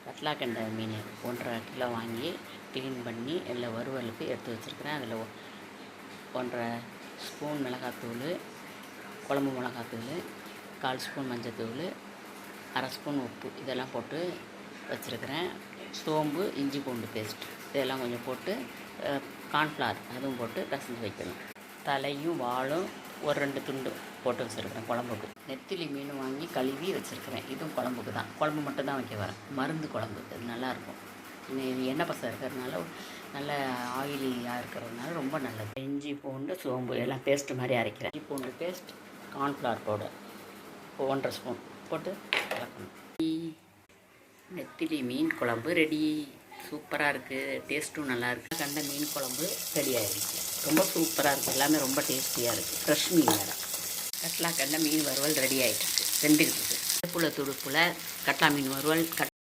கட்லாக்கெண்டை மீன் 1.5 kilo வாங்கி clean பண்ணி எல்லாம் வறுவலுக்கு எடுத்து வச்சுருக்கிறேன். அதில் 1.5 ஸ்பூன் மிளகாத்தூள், குழம்பு மிளகாத்தூள், 1/4 ஸ்பூன் மஞ்சத்தூள், 1/2 ஸ்பூன் உப்பு இதெல்லாம் போட்டு வச்சுருக்கிறேன். சோம்பு, இஞ்சி பூண்டு பேஸ்ட் இதெல்லாம் கொஞ்சம் போட்டு கார்ன்ஃப்ளவர் அதுவும் போட்டு பிசைஞ்சு வைக்கணும். தலையும் வாலும் ஒரு 2 துண்டு போட்டு வச்சுருக்கிறேன் குழம்புக்கு. நெத்திலி மீன் வாங்கி கழுவி வச்சுருக்கிறேன். இதுவும் குழம்புக்கு தான். குழம்பு மட்டும் தான் வைக்க வரேன். மருந்து குழம்பு அது நல்லாயிருக்கும். இது எண்ணெய் பசை இருக்கிறதுனால நல்ல ஆயிலியாக இருக்கிறதுனால ரொம்ப நல்லது. இஞ்சி பூண்டு சோம்பு எல்லாம் பேஸ்ட்டு மாதிரி அரைக்கிறேன். இஞ்சி பூண்டு பேஸ்ட், கார்ன்ஃப்ளவர் பவுடர் 1.5 ஸ்பூன் போட்டு கலக்கணும். நெத்திலி மீன் குழம்பு ரெடி. சூப்பராக இருக்குது. டேஸ்ட்டும் நல்லாயிருக்கு. கண்ட மீன் குழம்பு ரெடி ஆகிடுச்சு. ரொம்ப சூப்பராக இருக்குது. எல்லாமே ரொம்ப டேஸ்டியாக இருக்குது. ஃப்ரெஷ் மீன் வேறு. கட்லா கண்ட மீன் வறுவல் ரெடி ஆகிட்டுருக்கு. வெந்துக்கிட்டு இருக்குது. துடுப்புல கட்லா மீன் வறுவல்